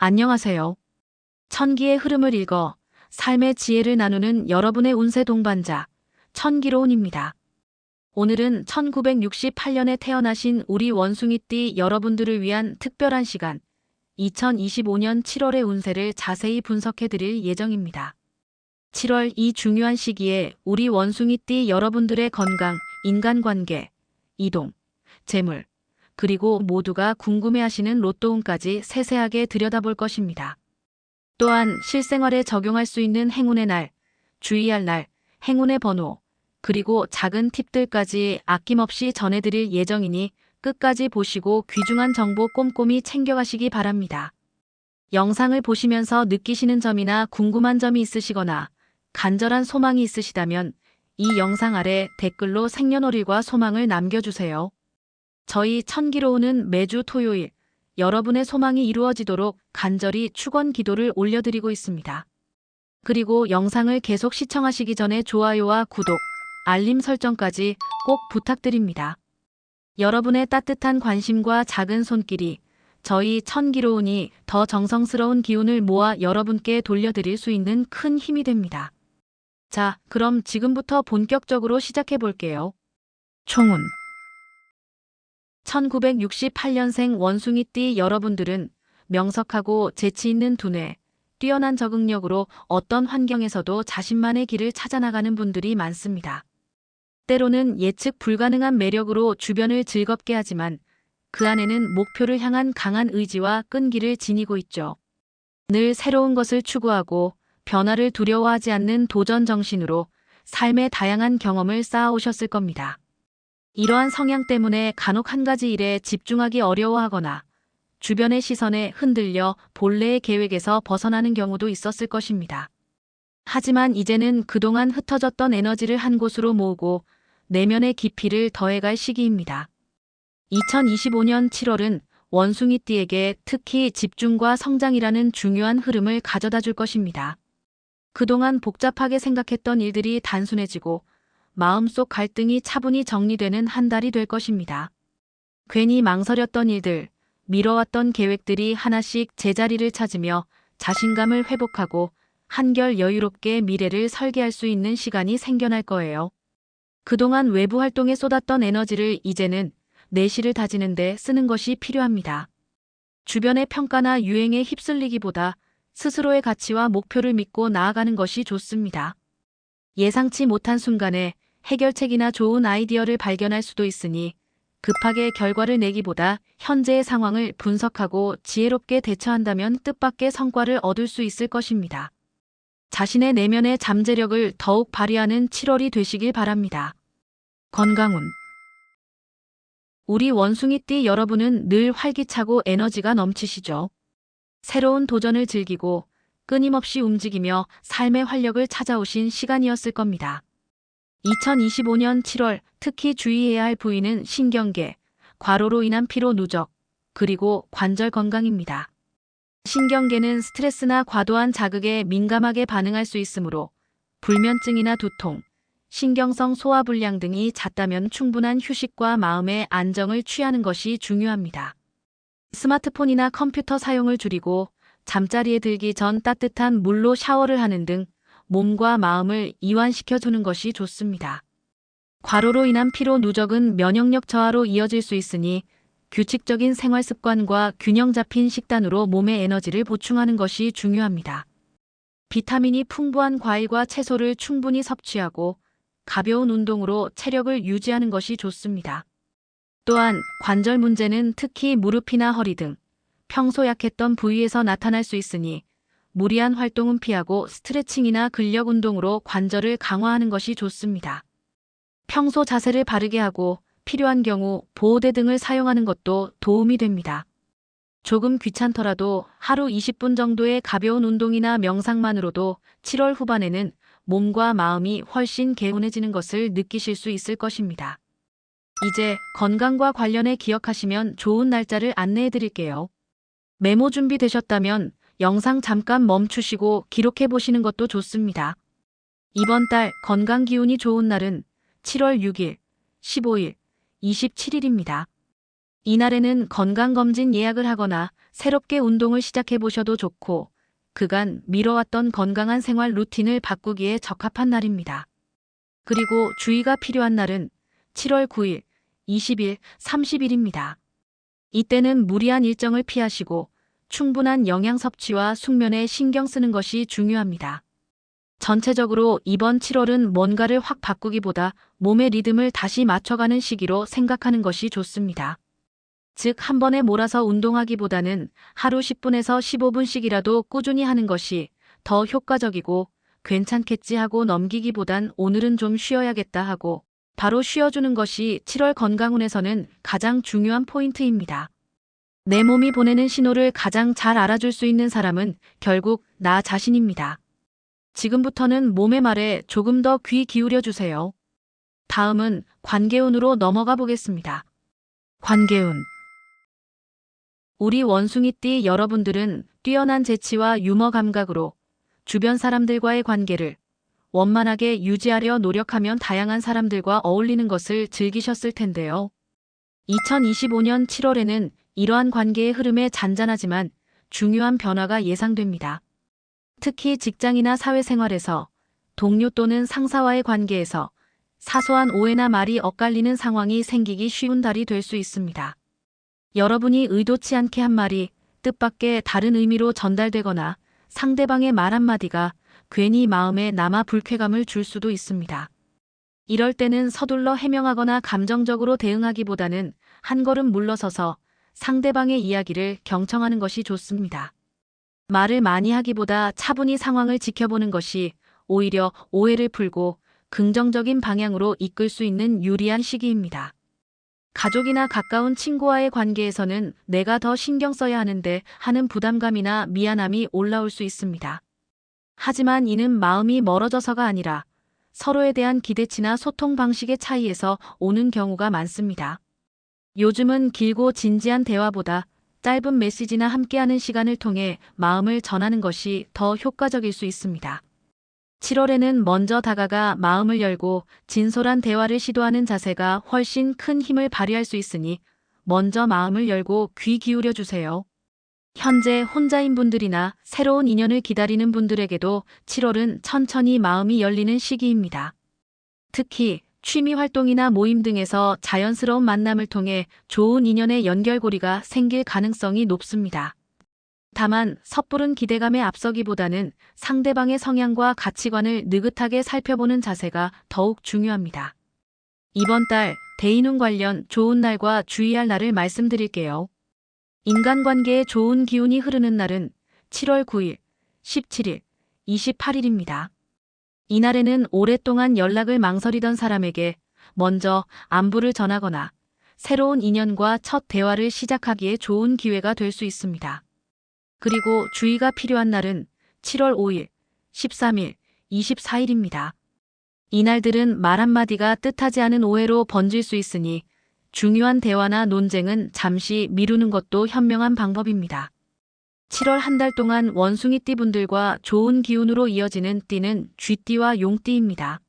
안녕하세요. 천기의 흐름을 읽어 삶의 지혜를 나누는 여러분의 운세 동반자, 천기로운입니다. 오늘은 1968년에 태어나신 우리 원숭이띠 여러분들을 위한 특별한 시간, 2025년 7월의 운세를 자세히 분석해 드릴 예정입니다. 7월 이 중요한 시기에 우리 원숭이띠 여러분들의 건강, 인간관계, 이동, 재물, 그리고 모두가 궁금해하시는 로또운까지 세세하게 들여다볼 것입니다. 또한 실생활에 적용할 수 있는 행운의 날, 주의할 날, 행운의 번호, 그리고 작은 팁들까지 아낌없이 전해드릴 예정이니 끝까지 보시고 귀중한 정보 꼼꼼히 챙겨가시기 바랍니다. 영상을 보시면서 느끼시는 점이나 궁금한 점이 있으시거나 간절한 소망이 있으시다면 이 영상 아래 댓글로 생년월일과 소망을 남겨주세요. 저희 천기로운은 매주 토요일 여러분의 소망이 이루어지도록 간절히 축원 기도를 올려드리고 있습니다. 그리고 영상을 계속 시청하시기 전에 좋아요와 구독, 알림 설정까지 꼭 부탁드립니다. 여러분의 따뜻한 관심과 작은 손길이 저희 천기로운이 더 정성스러운 기운을 모아 여러분께 돌려드릴 수 있는 큰 힘이 됩니다. 자, 그럼 지금부터 본격적으로 시작해 볼게요. 총운 1968년생 원숭이띠 여러분들은 명석하고 재치 있는 두뇌, 뛰어난 적응력으로 어떤 환경에서도 자신만의 길을 찾아나가는 분들이 많습니다. 때로는 예측 불가능한 매력으로 주변을 즐겁게 하지만 그 안에는 목표를 향한 강한 의지와 끈기를 지니고 있죠. 늘 새로운 것을 추구하고 변화를 두려워하지 않는 도전 정신으로 삶의 다양한 경험을 쌓아오셨을 겁니다. 이러한 성향 때문에 간혹 한 가지 일에 집중하기 어려워하거나 주변의 시선에 흔들려 본래의 계획에서 벗어나는 경우도 있었을 것입니다. 하지만 이제는 그동안 흩어졌던 에너지를 한 곳으로 모으고 내면의 깊이를 더해갈 시기입니다. 2025년 7월은 원숭이띠에게 특히 집중과 성장이라는 중요한 흐름을 가져다 줄 것입니다. 그동안 복잡하게 생각했던 일들이 단순해지고 마음속 갈등이 차분히 정리되는 한 달이 될 것입니다. 괜히 망설였던 일들, 미뤄왔던 계획들이 하나씩 제자리를 찾으며 자신감을 회복하고 한결 여유롭게 미래를 설계할 수 있는 시간이 생겨날 거예요. 그동안 외부 활동에 쏟았던 에너지를 이제는 내실을 다지는 데 쓰는 것이 필요합니다. 주변의 평가나 유행에 휩쓸리기보다 스스로의 가치와 목표를 믿고 나아가는 것이 좋습니다. 예상치 못한 순간에 해결책이나 좋은 아이디어를 발견할 수도 있으니 급하게 결과를 내기보다 현재의 상황을 분석하고 지혜롭게 대처한다면 뜻밖의 성과를 얻을 수 있을 것입니다. 자신의 내면의 잠재력을 더욱 발휘하는 7월이 되시길 바랍니다. 건강운 우리 원숭이띠 여러분은 늘 활기차고 에너지가 넘치시죠. 새로운 도전을 즐기고 끊임없이 움직이며 삶의 활력을 찾아오신 시간이었을 겁니다. 2025년 7월 특히 주의해야 할 부위는 신경계, 과로로 인한 피로 누적, 그리고 관절 건강입니다. 신경계는 스트레스나 과도한 자극에 민감하게 반응할 수 있으므로 불면증이나 두통, 신경성 소화불량 등이 잦다면 충분한 휴식과 마음의 안정을 취하는 것이 중요합니다. 스마트폰이나 컴퓨터 사용을 줄이고 잠자리에 들기 전 따뜻한 물로 샤워를 하는 등 몸과 마음을 이완시켜주는 것이 좋습니다. 과로로 인한 피로 누적은 면역력 저하로 이어질 수 있으니 규칙적인 생활 습관과 균형 잡힌 식단으로 몸의 에너지를 보충하는 것이 중요합니다. 비타민이 풍부한 과일과 채소를 충분히 섭취하고 가벼운 운동으로 체력을 유지하는 것이 좋습니다. 또한 관절 문제는 특히 무릎이나 허리 등 평소 약했던 부위에서 나타날 수 있으니 무리한 활동은 피하고 스트레칭이나 근력 운동으로 관절을 강화하는 것이 좋습니다. 평소 자세를 바르게 하고 필요한 경우 보호대 등을 사용하는 것도 도움이 됩니다. 조금 귀찮더라도 하루 20분 정도의 가벼운 운동이나 명상만으로도 7월 후반에는 몸과 마음이 훨씬 개운해지는 것을 느끼실 수 있을 것입니다. 이제 건강과 관련해 기억하시면 좋은 날짜를 안내해 드릴게요. 메모 준비되셨다면 영상 잠깐 멈추시고 기록해 보시는 것도 좋습니다. 이번 달 건강 기운이 좋은 날은 7월 6일, 15일, 27일입니다. 이날에는 건강검진 예약을 하거나 새롭게 운동을 시작해 보셔도 좋고, 그간 미뤄왔던 건강한 생활 루틴을 바꾸기에 적합한 날입니다. 그리고 주의가 필요한 날은 7월 9일, 20일, 30일입니다. 이때는 무리한 일정을 피하시고 충분한 영양 섭취와 숙면에 신경 쓰는 것이 중요합니다. 전체적으로 이번 7월은 뭔가를 확 바꾸기보다 몸의 리듬을 다시 맞춰가는 시기로 생각하는 것이 좋습니다. 즉, 한 번에 몰아서 운동하기보다는 하루 10분에서 15분씩이라도 꾸준히 하는 것이 더 효과적이고, 괜찮겠지 하고 넘기기보단 오늘은 좀 쉬어야겠다 하고 바로 쉬어주는 것이 7월 건강운에서는 가장 중요한 포인트입니다. 내 몸이 보내는 신호를 가장 잘 알아줄 수 있는 사람은 결국 나 자신입니다. 지금부터는 몸의 말에 조금 더 귀 기울여 주세요. 다음은 관계운으로 넘어가 보겠습니다. 관계운. 우리 원숭이띠 여러분들은 뛰어난 재치와 유머 감각으로 주변 사람들과의 관계를 원만하게 유지하려 노력하면 다양한 사람들과 어울리는 것을 즐기셨을 텐데요. 2025년 7월에는 이러한 관계의 흐름에 잔잔하지만 중요한 변화가 예상됩니다. 특히 직장이나 사회생활에서 동료 또는 상사와의 관계에서 사소한 오해나 말이 엇갈리는 상황이 생기기 쉬운 달이 될 수 있습니다. 여러분이 의도치 않게 한 말이 뜻밖의 다른 의미로 전달되거나 상대방의 말 한마디가 괜히 마음에 남아 불쾌감을 줄 수도 있습니다. 이럴 때는 서둘러 해명하거나 감정적으로 대응하기보다는 한 걸음 물러서서 상대방의 이야기를 경청하는 것이 좋습니다. 말을 많이 하기보다 차분히 상황을 지켜보는 것이 오히려 오해를 풀고 긍정적인 방향으로 이끌 수 있는 유리한 시기입니다. 가족이나 가까운 친구와의 관계에서는 내가 더 신경 써야 하는데 하는 부담감이나 미안함이 올라올 수 있습니다. 하지만 이는 마음이 멀어져서가 아니라 서로에 대한 기대치나 소통 방식의 차이에서 오는 경우가 많습니다. 요즘은 길고 진지한 대화보다 짧은 메시지나 함께하는 시간을 통해 마음을 전하는 것이 더 효과적일 수 있습니다. 7월에는 먼저 다가가 마음을 열고 진솔한 대화를 시도하는 자세가 훨씬 큰 힘을 발휘할 수 있으니 먼저 마음을 열고 귀 기울여 주세요. 현재 혼자인 분들이나 새로운 인연을 기다리는 분들에게도 7월은 천천히 마음이 열리는 시기입니다. 특히 취미 활동이나 모임 등에서 자연스러운 만남을 통해 좋은 인연의 연결고리가 생길 가능성이 높습니다. 다만 섣부른 기대감에 앞서기보다는 상대방의 성향과 가치관을 느긋하게 살펴보는 자세가 더욱 중요합니다. 이번 달 대인운 관련 좋은 날과 주의할 날을 말씀드릴게요. 인간관계에 좋은 기운이 흐르는 날은 7월 9일, 17일, 28일입니다. 이날에는 오랫동안 연락을 망설이던 사람에게 먼저 안부를 전하거나 새로운 인연과 첫 대화를 시작하기에 좋은 기회가 될 수 있습니다. 그리고 주의가 필요한 날은 7월 5일, 13일, 24일입니다. 이날들은 말 한마디가 뜻하지 않은 오해로 번질 수 있으니 중요한 대화나 논쟁은 잠시 미루는 것도 현명한 방법입니다. 7월 한 달 동안 원숭이띠 분들과 좋은 기운으로 이어지는 띠는 쥐띠와 용띠입니다.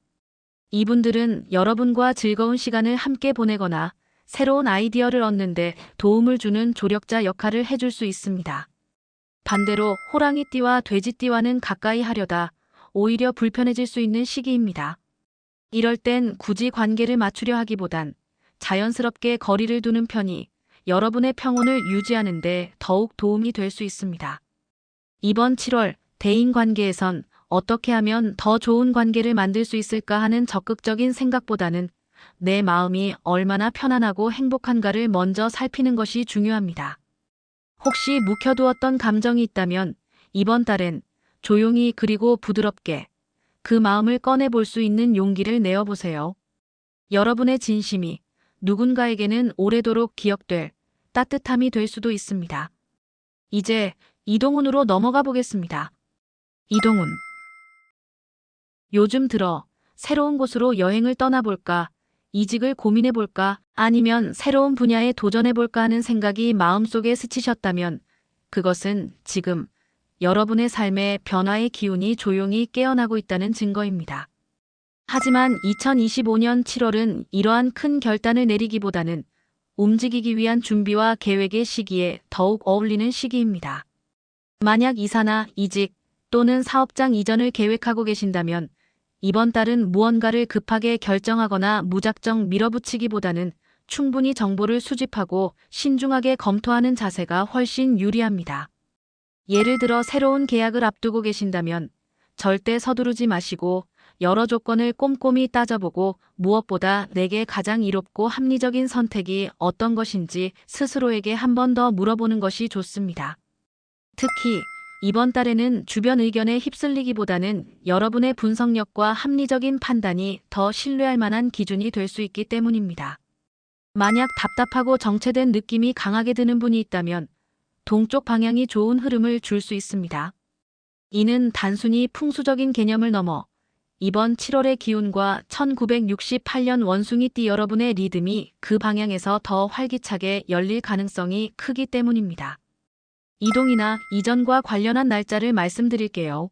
이분들은 여러분과 즐거운 시간을 함께 보내거나 새로운 아이디어를 얻는데 도움을 주는 조력자 역할을 해줄 수 있습니다. 반대로 호랑이띠와 돼지띠와는 가까이 하려다 오히려 불편해질 수 있는 시기입니다. 이럴 땐 굳이 관계를 맞추려 하기보단 자연스럽게 거리를 두는 편이 여러분의 평온을 유지하는 데 더욱 도움이 될 수 있습니다. 이번 7월 대인관계에선 어떻게 하면 더 좋은 관계를 만들 수 있을까 하는 적극적인 생각보다는 내 마음이 얼마나 편안하고 행복한가를 먼저 살피는 것이 중요합니다. 혹시 묵혀두었던 감정이 있다면 이번 달엔 조용히 그리고 부드럽게 그 마음을 꺼내볼 수 있는 용기를 내어보세요. 여러분의 진심이 누군가에게는 오래도록 기억될 따뜻함이 될 수도 있습니다. 이제 이동운으로 넘어가 보겠습니다. 이동운. 요즘 들어 새로운 곳으로 여행을 떠나볼까, 이직을 고민해볼까, 아니면 새로운 분야에 도전해볼까 하는 생각이 마음속에 스치셨다면 그것은 지금 여러분의 삶의 변화의 기운이 조용히 깨어나고 있다는 증거입니다. 하지만 2025년 7월은 이러한 큰 결단을 내리기보다는 움직이기 위한 준비와 계획의 시기에 더욱 어울리는 시기입니다. 만약 이사나 이직 또는 사업장 이전을 계획하고 계신다면 이번 달은 무언가를 급하게 결정하거나 무작정 밀어붙이기보다는 충분히 정보를 수집하고 신중하게 검토하는 자세가 훨씬 유리합니다. 예를 들어 새로운 계약을 앞두고 계신다면 절대 서두르지 마시고 여러 조건을 꼼꼼히 따져보고 무엇보다 내게 가장 이롭고 합리적인 선택이 어떤 것인지 스스로에게 한 번 더 물어보는 것이 좋습니다. 특히 이번 달에는 주변 의견에 휩쓸리기보다는 여러분의 분석력과 합리적인 판단이 더 신뢰할 만한 기준이 될 수 있기 때문입니다. 만약 답답하고 정체된 느낌이 강하게 드는 분이 있다면 동쪽 방향이 좋은 흐름을 줄 수 있습니다. 이는 단순히 풍수적인 개념을 넘어 이번 7월의 기운과 1968년 원숭이띠 여러분의 리듬이 그 방향에서 더 활기차게 열릴 가능성이 크기 때문입니다. 이동이나 이전과 관련한 날짜를 말씀드릴게요.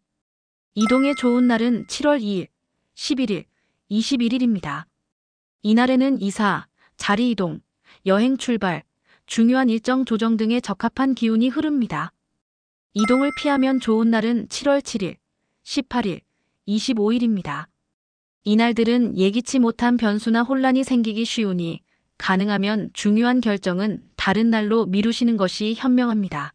이동의 좋은 날은 7월 2일, 11일, 21일입니다. 이날에는 이사, 자리 이동, 여행 출발, 중요한 일정 조정 등에 적합한 기운이 흐릅니다. 이동을 피하면 좋은 날은 7월 7일, 18일, 25일입니다. 이날들은 예기치 못한 변수나 혼란이 생기기 쉬우니 가능하면 중요한 결정은 다른 날로 미루시는 것이 현명합니다.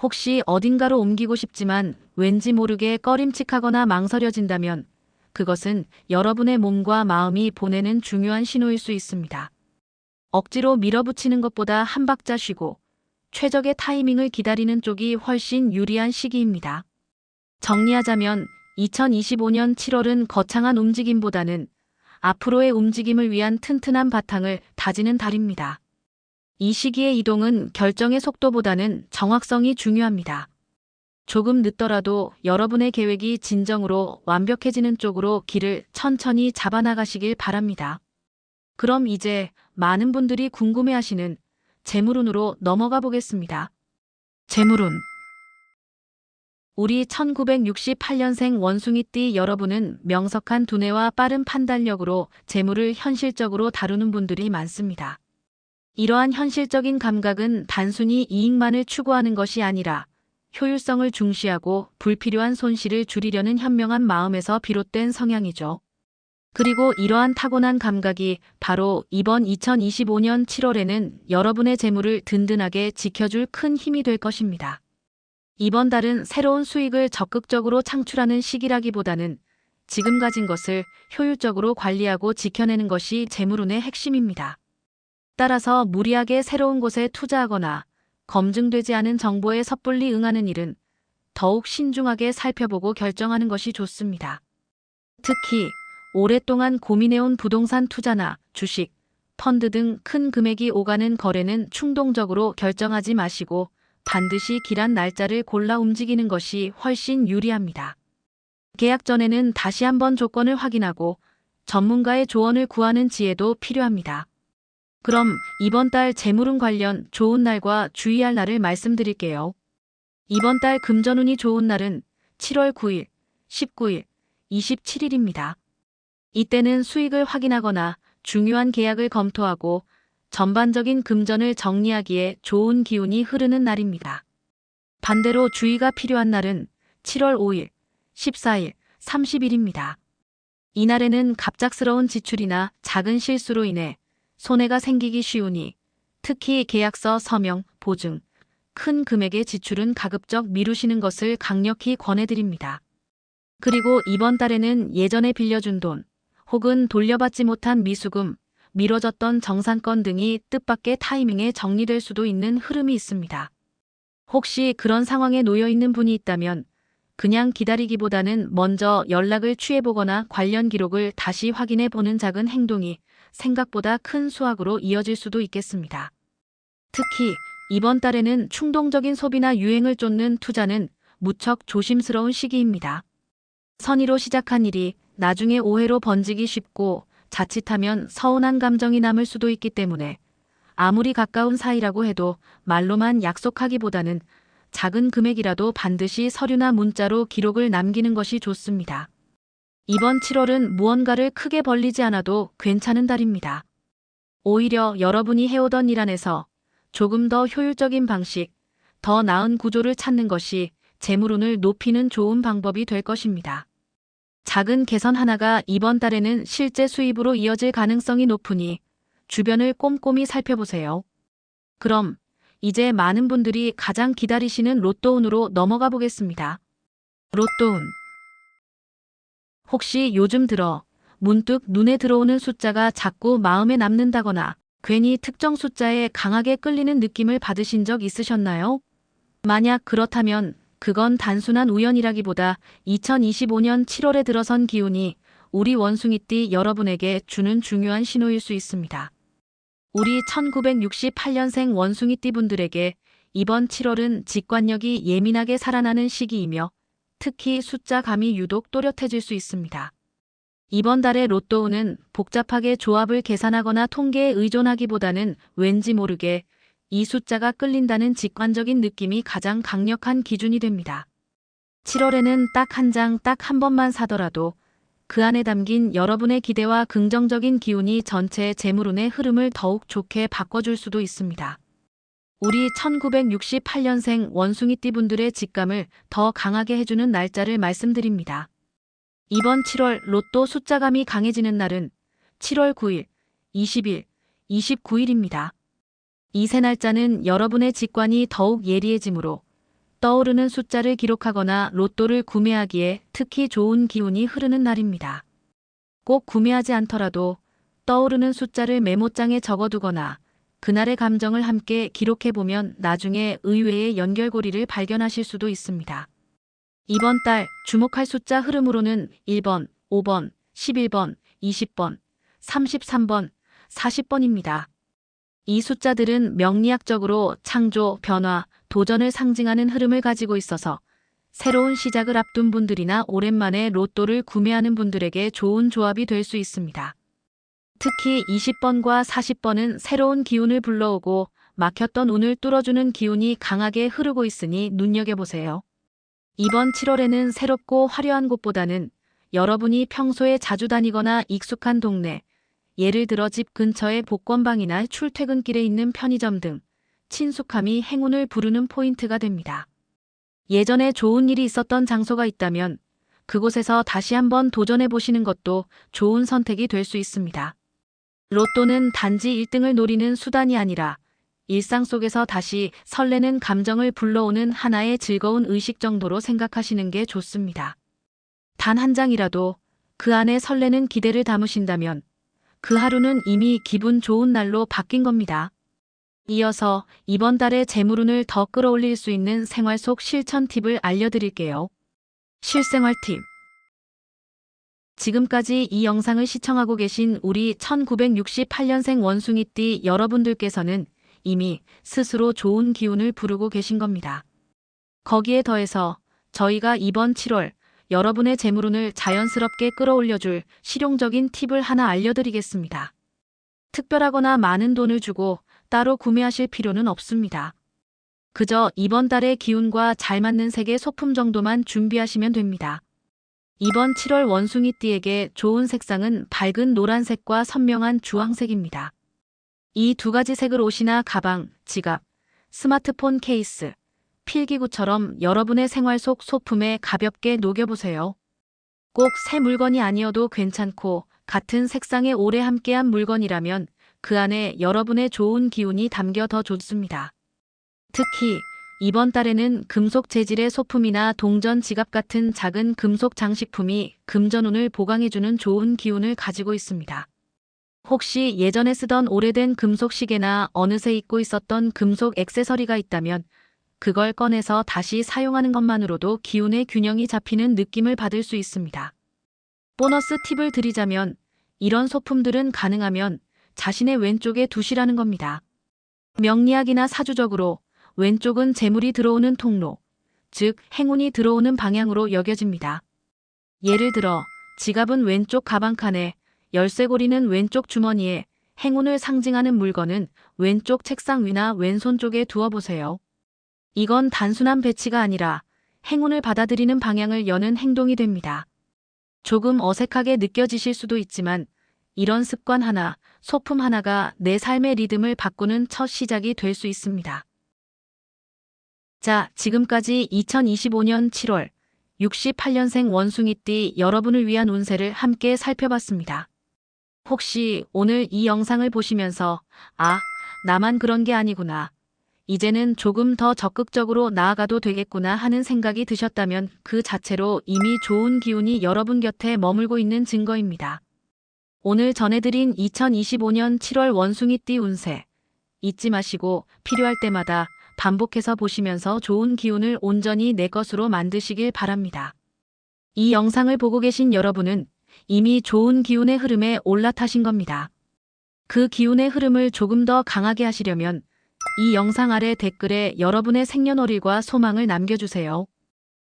혹시 어딘가로 옮기고 싶지만 왠지 모르게 꺼림칙하거나 망설여진다면 그것은 여러분의 몸과 마음이 보내는 중요한 신호일 수 있습니다. 억지로 밀어붙이는 것보다 한 박자 쉬고 최적의 타이밍을 기다리는 쪽이 훨씬 유리한 시기입니다. 정리하자면 2025년 7월은 거창한 움직임보다는 앞으로의 움직임을 위한 튼튼한 바탕을 다지는 달입니다. 이 시기의 이동은 결정의 속도보다는 정확성이 중요합니다. 조금 늦더라도 여러분의 계획이 진정으로 완벽해지는 쪽으로 길을 천천히 잡아나가시길 바랍니다. 그럼 이제 많은 분들이 궁금해하시는 재물운으로 넘어가 보겠습니다. 재물운. 우리 1968년생 원숭이띠 여러분은 명석한 두뇌와 빠른 판단력으로 재물을 현실적으로 다루는 분들이 많습니다. 이러한 현실적인 감각은 단순히 이익만을 추구하는 것이 아니라 효율성을 중시하고 불필요한 손실을 줄이려는 현명한 마음에서 비롯된 성향이죠. 그리고 이러한 타고난 감각이 바로 이번 2025년 7월에는 여러분의 재물을 든든하게 지켜줄 큰 힘이 될 것입니다. 이번 달은 새로운 수익을 적극적으로 창출하는 시기라기보다는 지금 가진 것을 효율적으로 관리하고 지켜내는 것이 재물운의 핵심입니다. 따라서 무리하게 새로운 곳에 투자하거나 검증되지 않은 정보에 섣불리 응하는 일은 더욱 신중하게 살펴보고 결정하는 것이 좋습니다. 특히 오랫동안 고민해온 부동산 투자나 주식, 펀드 등 큰 금액이 오가는 거래는 충동적으로 결정하지 마시고 반드시 길한 날짜를 골라 움직이는 것이 훨씬 유리합니다. 계약 전에는 다시 한번 조건을 확인하고 전문가의 조언을 구하는 지혜도 필요합니다. 그럼 이번 달 재물운 관련 좋은 날과 주의할 날을 말씀드릴게요. 이번 달 금전운이 좋은 날은 7월 9일, 19일, 27일입니다. 이때는 수익을 확인하거나 중요한 계약을 검토하고 전반적인 금전을 정리하기에 좋은 기운이 흐르는 날입니다. 반대로 주의가 필요한 날은 7월 5일, 14일, 30일입니다. 이날에는 갑작스러운 지출이나 작은 실수로 인해 손해가 생기기 쉬우니 특히 계약서 서명, 보증, 큰 금액의 지출은 가급적 미루시는 것을 강력히 권해드립니다. 그리고 이번 달에는 예전에 빌려준 돈 혹은 돌려받지 못한 미수금, 미뤄졌던 정산권 등이 뜻밖의 타이밍에 정리될 수도 있는 흐름이 있습니다. 혹시 그런 상황에 놓여 있는 분이 있다면 그냥 기다리기보다는 먼저 연락을 취해보거나 관련 기록을 다시 확인해 보는 작은 행동이 생각보다 큰 수확으로 이어질 수도 있겠습니다. 특히 이번 달에는 충동적인 소비나 유행을 쫓는 투자는 무척 조심스러운 시기입니다. 선의로 시작한 일이 나중에 오해로 번지기 쉽고 자칫하면 서운한 감정이 남을 수도 있기 때문에 아무리 가까운 사이라고 해도 말로만 약속하기보다는 작은 금액이라도 반드시 서류나 문자로 기록을 남기는 것이 좋습니다. 이번 7월은 무언가를 크게 벌리지 않아도 괜찮은 달입니다. 오히려 여러분이 해오던 일 안에서 조금 더 효율적인 방식, 더 나은 구조를 찾는 것이 재물운을 높이는 좋은 방법이 될 것입니다. 작은 개선 하나가 이번 달에는 실제 수입으로 이어질 가능성이 높으니 주변을 꼼꼼히 살펴보세요. 그럼 이제 많은 분들이 가장 기다리시는 로또운으로 넘어가 보겠습니다. 로또운. 혹시 요즘 들어 문득 눈에 들어오는 숫자가 자꾸 마음에 남는다거나 괜히 특정 숫자에 강하게 끌리는 느낌을 받으신 적 있으셨나요? 만약 그렇다면 그건 단순한 우연이라기보다 2025년 7월에 들어선 기운이 우리 원숭이띠 여러분에게 주는 중요한 신호일 수 있습니다. 우리 1968년생 원숭이띠 분들에게 이번 7월은 직관력이 예민하게 살아나는 시기이며 특히 숫자감이 유독 또렷해질 수 있습니다. 이번 달의 로또운은 복잡하게 조합을 계산하거나 통계에 의존하기보다는 왠지 모르게 이 숫자가 끌린다는 직관적인 느낌이 가장 강력한 기준이 됩니다. 7월에는 딱 한 장, 딱 한 번만 사더라도 그 안에 담긴 여러분의 기대와 긍정적인 기운이 전체의 재물운의 흐름을 더욱 좋게 바꿔줄 수도 있습니다. 우리 1968년생 원숭이띠 분들의 직감을 더 강하게 해주는 날짜를 말씀드립니다. 이번 7월 로또 숫자감이 강해지는 날은 7월 9일, 20일, 29일입니다. 이 세 날짜는 여러분의 직관이 더욱 예리해지므로 떠오르는 숫자를 기록하거나 로또를 구매하기에 특히 좋은 기운이 흐르는 날입니다. 꼭 구매하지 않더라도 떠오르는 숫자를 메모장에 적어두거나 그날의 감정을 함께 기록해보면 나중에 의외의 연결고리를 발견하실 수도 있습니다. 이번 달 주목할 숫자 흐름으로는 1번, 5번, 11번, 20번, 33번, 40번입니다. 이 숫자들은 명리학적으로 창조, 변화, 도전을 상징하는 흐름을 가지고 있어서 새로운 시작을 앞둔 분들이나 오랜만에 로또를 구매하는 분들에게 좋은 조합이 될 수 있습니다. 특히 20번과 40번은 새로운 기운을 불러오고 막혔던 운을 뚫어주는 기운이 강하게 흐르고 있으니 눈여겨보세요. 이번 7월에는 새롭고 화려한 곳보다는 여러분이 평소에 자주 다니거나 익숙한 동네, 예를 들어 집 근처의 복권방이나 출퇴근길에 있는 편의점 등 친숙함이 행운을 부르는 포인트가 됩니다. 예전에 좋은 일이 있었던 장소가 있다면 그곳에서 다시 한번 도전해 보시는 것도 좋은 선택이 될 수 있습니다. 로또는 단지 1등을 노리는 수단이 아니라 일상 속에서 다시 설레는 감정을 불러오는 하나의 즐거운 의식 정도로 생각하시는 게 좋습니다. 단 한 장이라도 그 안에 설레는 기대를 담으신다면 그 하루는 이미 기분 좋은 날로 바뀐 겁니다. 이어서 이번 달의 재물운을 더 끌어올릴 수 있는 생활 속 실천 팁을 알려드릴게요. 실생활 팁. 지금까지 이 영상을 시청하고 계신 우리 1968년생 원숭이띠 여러분들께서는 이미 스스로 좋은 기운을 부르고 계신 겁니다. 거기에 더해서 저희가 이번 7월 여러분의 재물운을 자연스럽게 끌어올려줄 실용적인 팁을 하나 알려드리겠습니다. 특별하거나 많은 돈을 주고 따로 구매하실 필요는 없습니다. 그저 이번 달의 기운과 잘 맞는 색의 소품 정도만 준비하시면 됩니다. 이번 7월 원숭이띠에게 좋은 색상은 밝은 노란색과 선명한 주황색입니다. 이 두 가지 색을 옷이나 가방, 지갑, 스마트폰 케이스, 필기구처럼 여러분의 생활 속 소품에 가볍게 녹여보세요. 꼭 새 물건이 아니어도 괜찮고 같은 색상에 오래 함께한 물건이라면 그 안에 여러분의 좋은 기운이 담겨 더 좋습니다. 특히 이번 달에는 금속 재질의 소품이나 동전 지갑 같은 작은 금속 장식품이 금전운을 보강해주는 좋은 기운을 가지고 있습니다. 혹시 예전에 쓰던 오래된 금속 시계나 어느새 잊고 있었던 금속 액세서리가 있다면 그걸 꺼내서 다시 사용하는 것만으로도 기운의 균형이 잡히는 느낌을 받을 수 있습니다. 보너스 팁을 드리자면 이런 소품들은 가능하면 자신의 왼쪽에 두시라는 겁니다. 명리학이나 사주적으로 왼쪽은 재물이 들어오는 통로, 즉 행운이 들어오는 방향으로 여겨집니다. 예를 들어 지갑은 왼쪽 가방칸에, 열쇠고리는 왼쪽 주머니에, 행운을 상징하는 물건은 왼쪽 책상 위나 왼손 쪽에 두어보세요. 이건 단순한 배치가 아니라 행운을 받아들이는 방향을 여는 행동이 됩니다. 조금 어색하게 느껴지실 수도 있지만 이런 습관 하나, 소품 하나가 내 삶의 리듬을 바꾸는 첫 시작이 될 수 있습니다. 자, 지금까지 2025년 7월 68년생 원숭이띠 여러분을 위한 운세를 함께 살펴봤습니다. 혹시 오늘 이 영상을 보시면서 아, 나만 그런 게 아니구나. 이제는 조금 더 적극적으로 나아가도 되겠구나 하는 생각이 드셨다면 그 자체로 이미 좋은 기운이 여러분 곁에 머물고 있는 증거입니다. 오늘 전해드린 2025년 7월 원숭이띠 운세 잊지 마시고 필요할 때마다 반복해서 보시면서 좋은 기운을 온전히 내 것으로 만드시길 바랍니다. 이 영상을 보고 계신 여러분은 이미 좋은 기운의 흐름에 올라타신 겁니다. 그 기운의 흐름을 조금 더 강하게 하시려면 이 영상 아래 댓글에 여러분의 생년월일과 소망을 남겨주세요.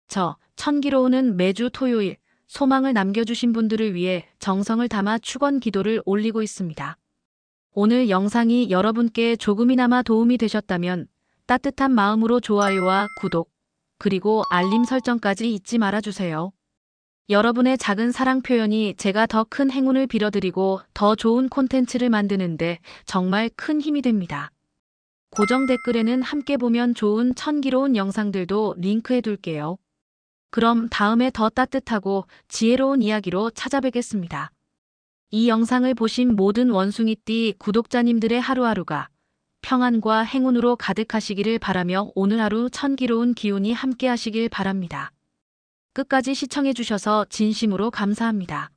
저 천기로우는 매주 토요일 소망을 남겨주신 분들을 위해 정성을 담아 축원 기도를 올리고 있습니다. 오늘 영상이 여러분께 조금이나마 도움이 되셨다면 따뜻한 마음으로 좋아요와 구독, 그리고 알림 설정까지 잊지 말아주세요. 여러분의 작은 사랑 표현이 제가 더 큰 행운을 빌어드리고 더 좋은 콘텐츠를 만드는데 정말 큰 힘이 됩니다. 고정 댓글에는 함께 보면 좋은 천기로운 영상들도 링크해 둘게요. 그럼 다음에 더 따뜻하고 지혜로운 이야기로 찾아뵙겠습니다. 이 영상을 보신 모든 원숭이띠 구독자님들의 하루하루가 평안과 행운으로 가득하시기를 바라며 오늘 하루 천기로운 기운이 함께 하시길 바랍니다. 끝까지 시청해 주셔서 진심으로 감사합니다.